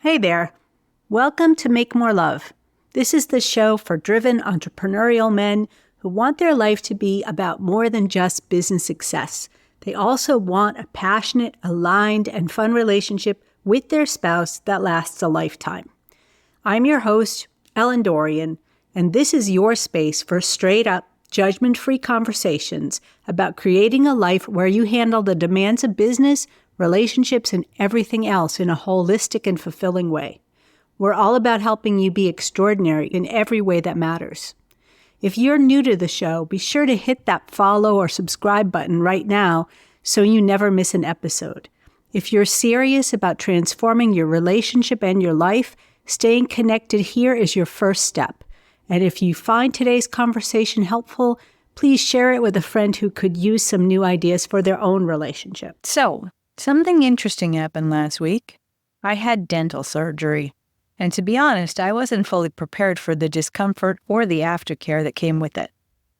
Hey there. Welcome to Make More Love. This is the show for driven entrepreneurial men who want their life to be about more than just business success. They also want a passionate, aligned, and fun relationship with their spouse that lasts a lifetime. I'm your host, Ellen Dorian, and this is your space for straight-up, judgment-free conversations about creating a life where you handle the demands of business, relationships, and everything else in a holistic and fulfilling way. We're all about helping you be extraordinary in every way that matters. If you're new to the show, be sure to hit that follow or subscribe button right now so you never miss an episode. If you're serious about transforming your relationship and your life, staying connected here is your first step. And if you find today's conversation helpful, please share it with a friend who could use some new ideas for their own relationship. So, something interesting happened last week. I had dental surgery. And to be honest, I wasn't fully prepared for the discomfort or the aftercare that came with it.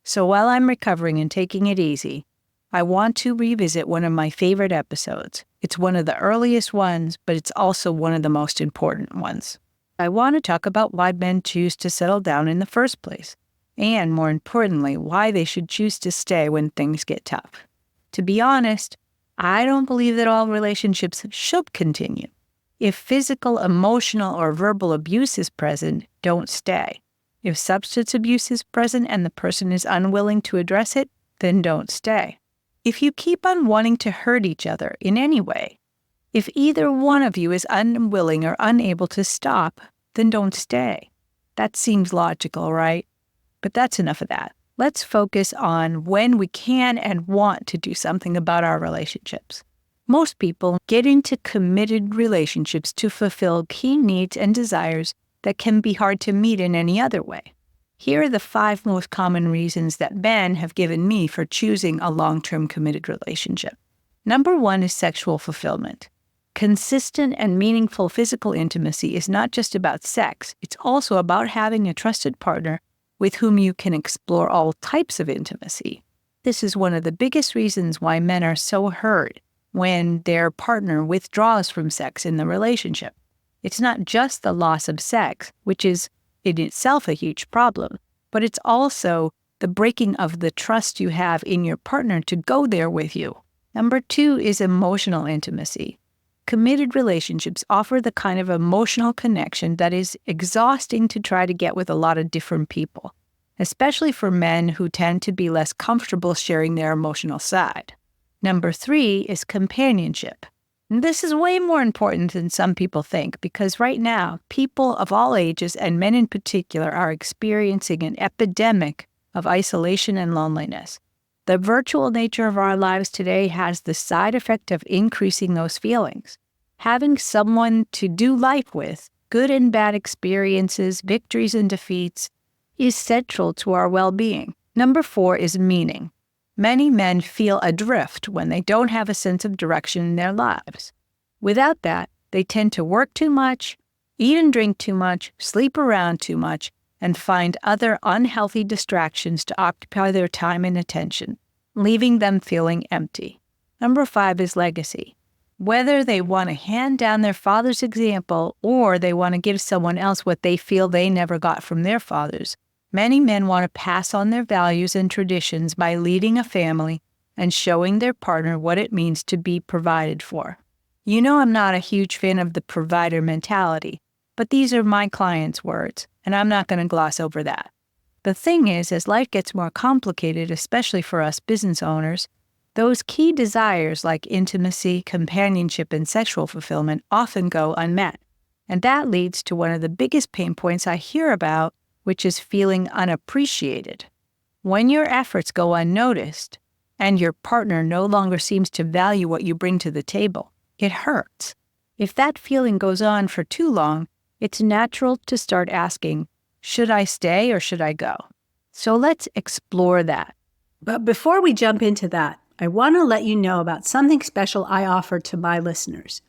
So while I'm recovering and taking it easy, I want to revisit one of my favorite episodes. It's one of the earliest ones, but it's also one of the most important ones. I want to talk about why men choose to settle down in the first place, and more importantly, why they should choose to stay when things get tough. To be honest, I don't believe that all relationships should continue. If physical, emotional, or verbal abuse is present, don't stay. If substance abuse is present and the person is unwilling to address it, then don't stay. If you keep on wanting to hurt each other in any way, if either one of you is unwilling or unable to stop, then don't stay. That seems logical, right? But that's enough of that. Let's focus on when we can and want to do something about our relationships. Most people get into committed relationships to fulfill key needs and desires that can be hard to meet in any other way. Here are the 5 most common reasons that men have given me for choosing a long-term committed relationship. Number 1 is sexual fulfillment. Consistent and meaningful physical intimacy is not just about sex, it's also about having a trusted partner with whom you can explore all types of intimacy. This is one of the biggest reasons why men are so hurt when their partner withdraws from sex in the relationship. It's not just the loss of sex, which is in itself a huge problem, but it's also the breaking of the trust you have in your partner to go there with you. Number 2 is emotional intimacy. Committed relationships offer the kind of emotional connection that is exhausting to try to get with a lot of different people, especially for men who tend to be less comfortable sharing their emotional side. Number 3 is companionship. And this is way more important than some people think because right now, people of all ages and men in particular are experiencing an epidemic of isolation and loneliness. The virtual nature of our lives today has the side effect of increasing those feelings. Having someone to do life with, good and bad experiences, victories and defeats, is central to our well-being. Number 4 is meaning. Many men feel adrift when they don't have a sense of direction in their lives. Without that, they tend to work too much, eat and drink too much, sleep around too much, and find other unhealthy distractions to occupy their time and attention, leaving them feeling empty. Number 5 is legacy. Whether they want to hand down their father's example or they want to give someone else what they feel they never got from their fathers, many men want to pass on their values and traditions by leading a family and showing their partner what it means to be provided for. You know I'm not a huge fan of the provider mentality, but these are my clients' words, and I'm not going to gloss over that. The thing is, as life gets more complicated, especially for us business owners, those key desires like intimacy, companionship, and sexual fulfillment often go unmet. And that leads to one of the biggest pain points I hear about, which is feeling unappreciated. When your efforts go unnoticed and your partner no longer seems to value what you bring to the table, it hurts. If that feeling goes on for too long, it's natural to start asking, should I stay or should I go? So let's explore that. But before we jump into that, I want to let you know about something special I offer to my listeners.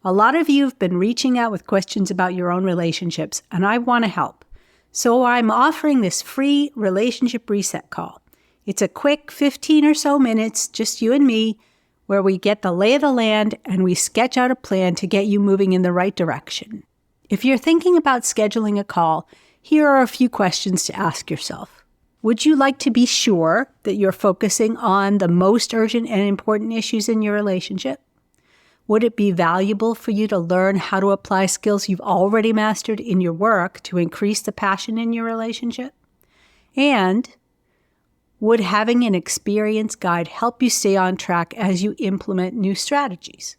A lot of you have been reaching out with questions about your own relationships, and I want to help. So I'm offering this free relationship reset call. It's a quick 15 or so minutes, just you and me, where we get the lay of the land and we sketch out a plan to get you moving in the right direction. If you're thinking about scheduling a call, here are a few questions to ask yourself. Would you like to be sure that you're focusing on the most urgent and important issues in your relationship? Would it be valuable for you to learn how to apply skills you've already mastered in your work to increase the passion in your relationship? And would having an experienced guide help you stay on track as you implement new strategies?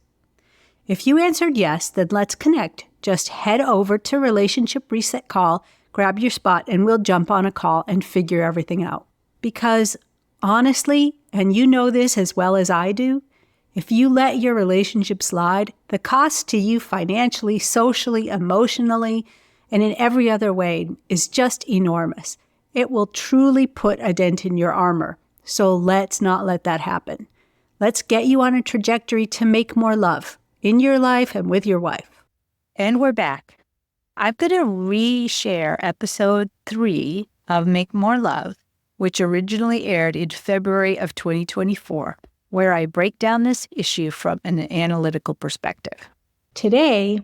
If you answered yes, then let's connect. Just head over to Relationship Reset Call, grab your spot, and we'll jump on a call and figure everything out. Because honestly, and you know this as well as I do, if you let your relationship slide, the cost to you financially, socially, emotionally, and in every other way is just enormous. It will truly put a dent in your armor. So let's not let that happen. Let's get you on a trajectory to make more love in your life and with your wife. And we're back. I'm going to reshare episode 3 of Make More Love, which originally aired in February of 2024, where I break down this issue from an analytical perspective. Today,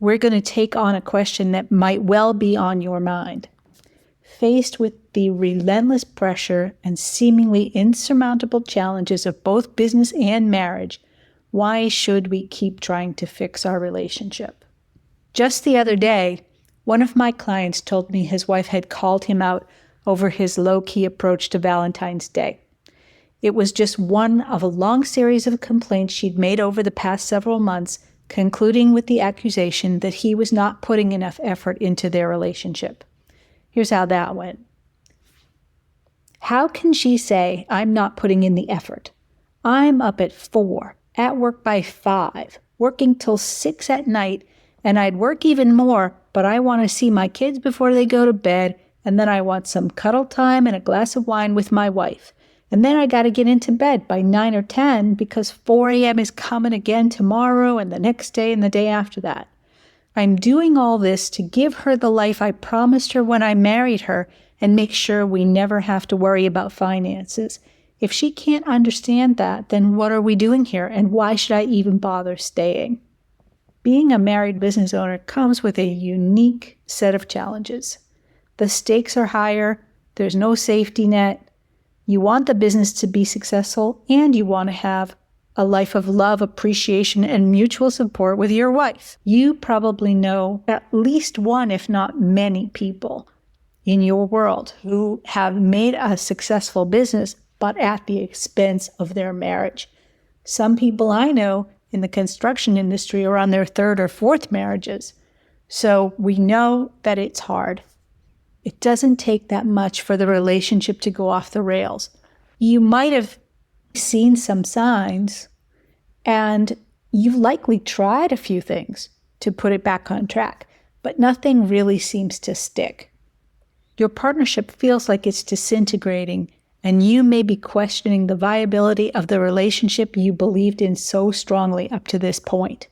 we're going to take on a question that might well be on your mind. Faced with the relentless pressure and seemingly insurmountable challenges of both business and marriage, why should we keep trying to fix our relationship? Just the other day, one of my clients told me his wife had called him out over his low-key approach to Valentine's Day. It was just one of a long series of complaints she'd made over the past several months, concluding with the accusation that he was not putting enough effort into their relationship. Here's how that went. How can she say, I'm not putting in the effort? I'm up at 4, at work by 5, working till 6 at night, and I'd work even more, but I want to see my kids before they go to bed, and then I want some cuddle time and a glass of wine with my wife. And then I got to get into bed by 9 or 10 because 4 a.m. is coming again tomorrow and the next day and the day after that. I'm doing all this to give her the life I promised her when I married her and make sure we never have to worry about finances. If she can't understand that, then what are we doing here and why should I even bother staying? Being a married business owner comes with a unique set of challenges. The stakes are higher, there's no safety net. You want the business to be successful, and you want to have a life of love, appreciation, and mutual support with your wife. You probably know at least one, if not many people in your world who have made a successful business, but at the expense of their marriage. Some people I know in the construction industry are on their 3rd or 4th marriages. So we know that it's hard. It doesn't take that much for the relationship to go off the rails. You might have seen some signs, and you've likely tried a few things to put it back on track, but nothing really seems to stick. Your partnership feels like it's disintegrating, and you may be questioning the viability of the relationship you believed in so strongly up to this point.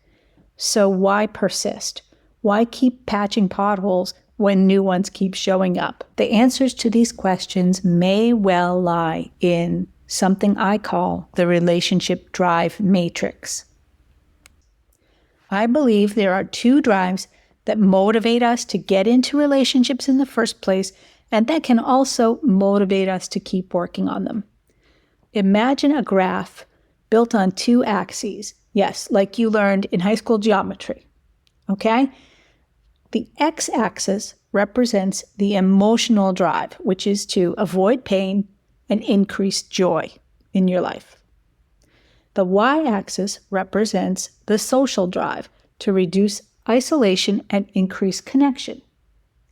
So why persist? Why keep patching potholes when new ones keep showing up? The answers to these questions may well lie in something I call the relationship drive matrix. I believe there are 2 drives that motivate us to get into relationships in the first place, and that can also motivate us to keep working on them. Imagine a graph built on 2 axes. Yes, like you learned in high school geometry. Okay? The x-axis represents the emotional drive, which is to avoid pain and increase joy in your life. The y-axis represents the social drive to reduce isolation and increase connection.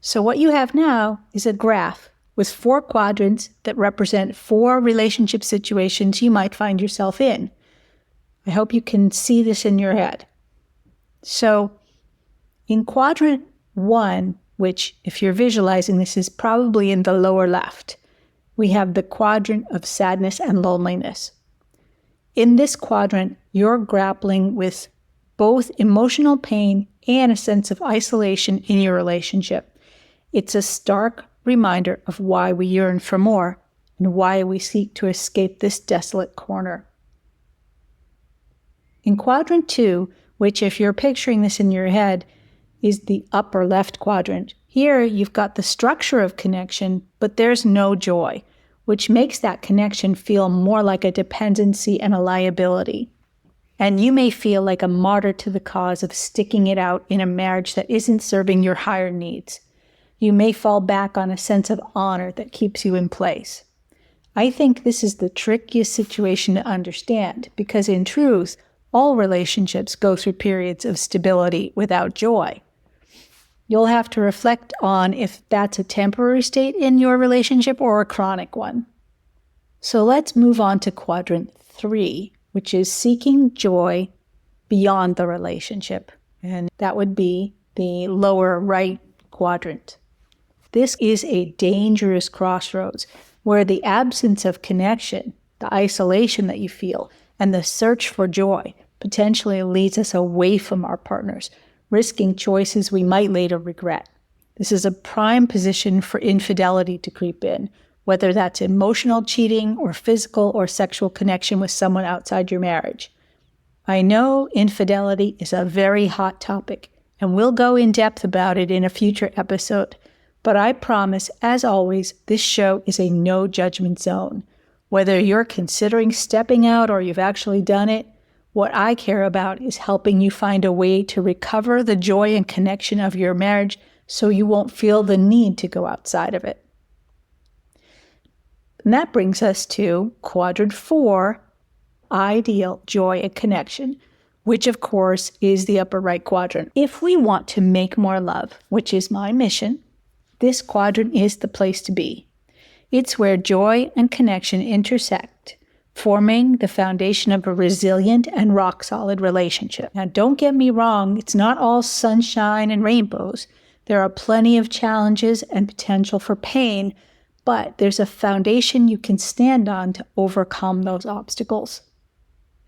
So what you have now is a graph with 4 quadrants that represent 4 relationship situations you might find yourself in. I hope you can see this in your head. So in quadrant 1, which if you're visualizing this is probably in the lower left, we have the quadrant of sadness and loneliness. In this quadrant, you're grappling with both emotional pain and a sense of isolation in your relationship. It's a stark reminder of why we yearn for more and why we seek to escape this desolate corner. In quadrant 2, which if you're picturing this in your head, is the upper left quadrant. Here, you've got the structure of connection, but there's no joy, which makes that connection feel more like a dependency and a liability. And you may feel like a martyr to the cause of sticking it out in a marriage that isn't serving your higher needs. You may fall back on a sense of honor that keeps you in place. I think this is the trickiest situation to understand because in truth, all relationships go through periods of stability without joy. You'll have to reflect on if that's a temporary state in your relationship or a chronic one. So let's move on to quadrant 3, which is seeking joy beyond the relationship. And that would be the lower right quadrant. This is a dangerous crossroads where the absence of connection, the isolation that you feel, and the search for joy potentially leads us away from our partners, risking choices we might later regret. This is a prime position for infidelity to creep in, whether that's emotional cheating or physical or sexual connection with someone outside your marriage. I know infidelity is a very hot topic, and we'll go in depth about it in a future episode. But I promise, as always, this show is a no judgment zone. Whether you're considering stepping out or you've actually done it, what I care about is helping you find a way to recover the joy and connection of your marriage so you won't feel the need to go outside of it. And that brings us to quadrant 4, ideal joy and connection, which of course is the upper right quadrant. If we want to make more love, which is my mission, this quadrant is the place to be. It's where joy and connection intersect, forming the foundation of a resilient and rock-solid relationship. Now, don't get me wrong, it's not all sunshine and rainbows. There are plenty of challenges and potential for pain, but there's a foundation you can stand on to overcome those obstacles.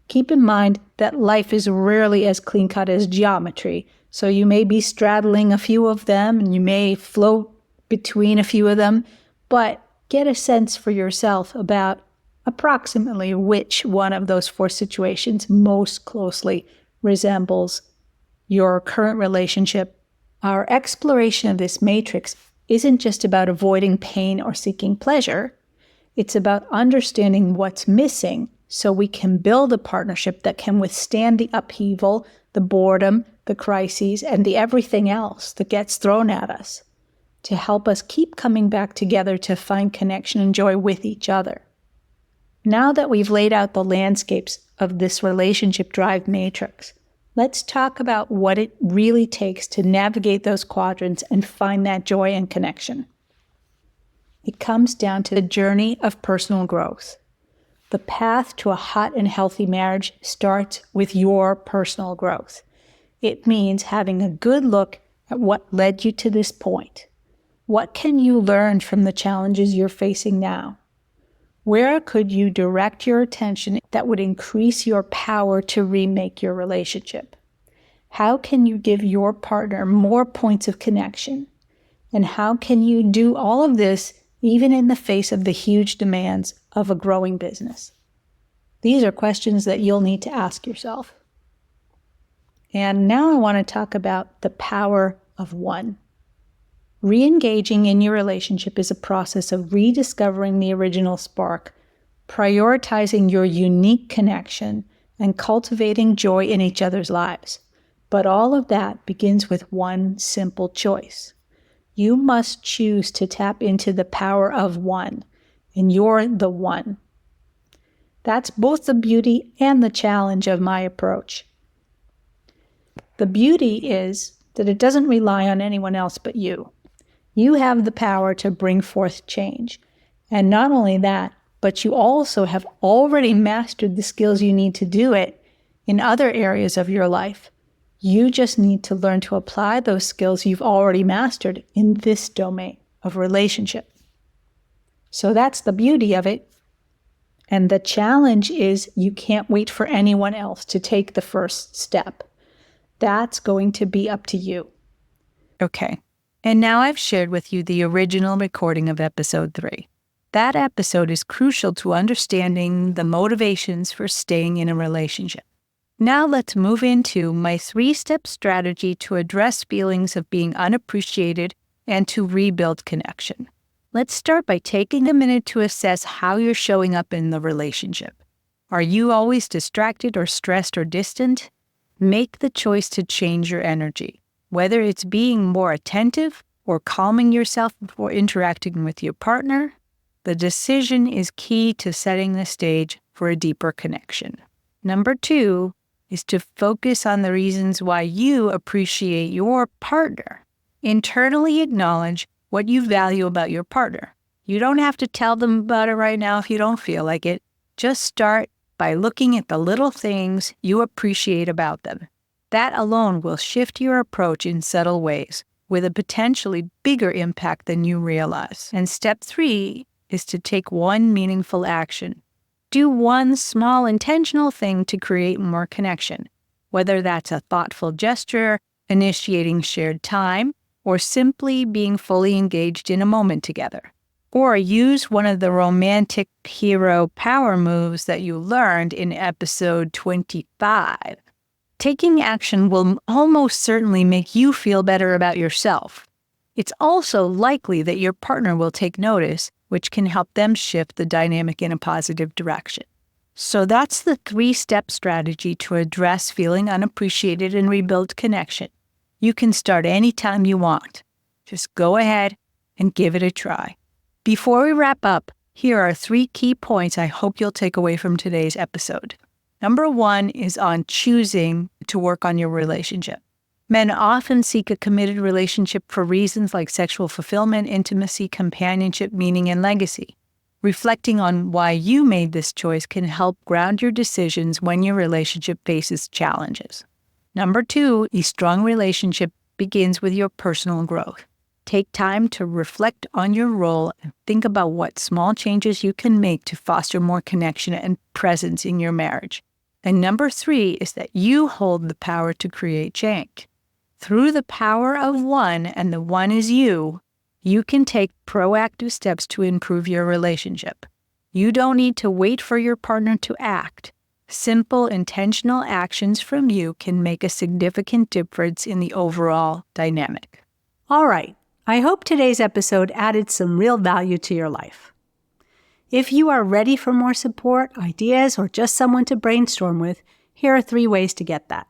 Keep in mind that life is rarely as clean-cut as geometry, so you may be straddling a few of them and you may float between a few of them, but get a sense for yourself about approximately which one of those 4 situations most closely resembles your current relationship. Our exploration of this matrix isn't just about avoiding pain or seeking pleasure. It's about understanding what's missing so we can build a partnership that can withstand the upheaval, the boredom, the crises, and the everything else that gets thrown at us, to help us keep coming back together to find connection and joy with each other. Now that we've laid out the landscapes of this relationship drive matrix, let's talk about what it really takes to navigate those quadrants and find that joy and connection. It comes down to the journey of personal growth. The path to a hot and healthy marriage starts with your personal growth. It means having a good look at what led you to this point. What can you learn from the challenges you're facing now? Where could you direct your attention that would increase your power to remake your relationship? How can you give your partner more points of connection? And how can you do all of this even in the face of the huge demands of a growing business? These are questions that you'll need to ask yourself. And now I want to talk about the power of one. Re-engaging in your relationship is a process of rediscovering the original spark, prioritizing your unique connection, and cultivating joy in each other's lives. But all of that begins with one simple choice. You must choose to tap into the power of one, and you're the one. That's both the beauty and the challenge of my approach. The beauty is that it doesn't rely on anyone else but you. You have the power to bring forth change. And not only that, but you also have already mastered the skills you need to do it in other areas of your life. You just need to learn to apply those skills you've already mastered in this domain of relationship. So that's the beauty of it. And the challenge is you can't wait for anyone else to take the first step. That's going to be up to you. Okay. And now I've shared with you the original recording of episode 3. That episode is crucial to understanding the motivations for staying in a relationship. Now let's move into my 3-step strategy to address feelings of being unappreciated and to rebuild connection. Let's start by taking a minute to assess how you're showing up in the relationship. Are you always distracted or stressed or distant? Make the choice to change your energy, whether it's being more attentive or calming yourself before interacting with your partner. The decision is key to setting the stage for a deeper connection. Number 2 is to focus on the reasons why you appreciate your partner. Internally acknowledge what you value about your partner. You don't have to tell them about it right now if you don't feel like it. Just start by looking at the little things you appreciate about them. That alone will shift your approach in subtle ways, with a potentially bigger impact than you realize. And step 3 is to take one meaningful action. Do one small intentional thing to create more connection, whether that's a thoughtful gesture, initiating shared time, or simply being fully engaged in a moment together. Or use one of the romantic hero power moves that you learned in episode 25. Taking action will almost certainly make you feel better about yourself. It's also likely that your partner will take notice, which can help them shift the dynamic in a positive direction. So that's the 3-step strategy to address feeling unappreciated and rebuild connection. You can start anytime you want. Just go ahead and give it a try. Before we wrap up, here are 3 key points I hope you'll take away from today's episode. Number 1 is on choosing to work on your relationship. Men often seek a committed relationship for reasons like sexual fulfillment, intimacy, companionship, meaning, and legacy. Reflecting on why you made this choice can help ground your decisions when your relationship faces challenges. Number 2, a strong relationship begins with your personal growth. Take time to reflect on your role and think about what small changes you can make to foster more connection and presence in your marriage. And number 3 is that you hold the power to create change. Through the power of one, and the one is you can take proactive steps to improve your relationship. You don't need to wait for your partner to act. Simple, intentional actions from you can make a significant difference in the overall dynamic. All right. I hope today's episode added some real value to your life. If you are ready for more support, ideas, or just someone to brainstorm with, here are 3 ways to get that.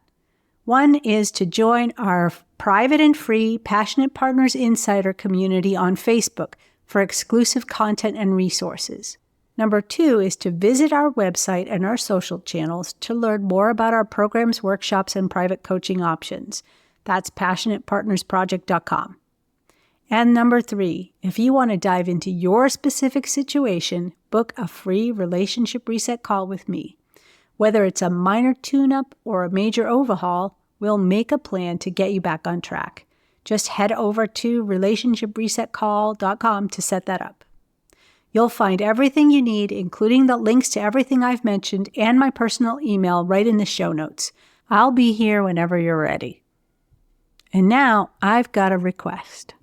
1 is to join our private and free Passionate Partners Insider community on Facebook for exclusive content and resources. Number 2 is to visit our website and our social channels to learn more about our programs, workshops, and private coaching options. That's passionatepartnersproject.com. And number 3, if you want to dive into your specific situation, book a free relationship reset call with me. Whether it's a minor tune-up or a major overhaul, we'll make a plan to get you back on track. Just head over to relationshipresetcall.com to set that up. You'll find everything you need, including the links to everything I've mentioned and my personal email right in the show notes. I'll be here whenever you're ready. And now I've got a request.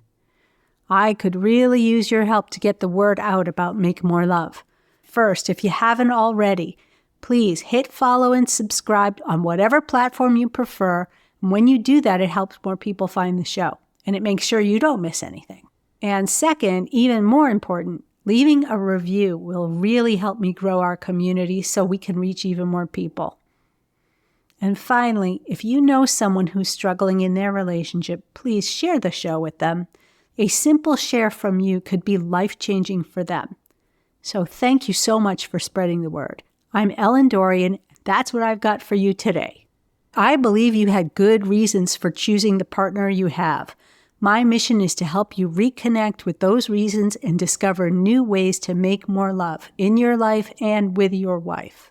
I could really use your help to get the word out about Make More Love. First, if you haven't already, please hit follow and subscribe on whatever platform you prefer. And when you do that, it helps more people find the show, and it makes sure you don't miss anything. And second, even more important, leaving a review will really help me grow our community so we can reach even more people. And finally, if you know someone who's struggling in their relationship, please share the show with them. A simple share from you could be life-changing for them. So thank you so much for spreading the word. I'm Ellen Dorian. That's what I've got for you today. I believe you had good reasons for choosing the partner you have. My mission is to help you reconnect with those reasons and discover new ways to make more love in your life and with your wife.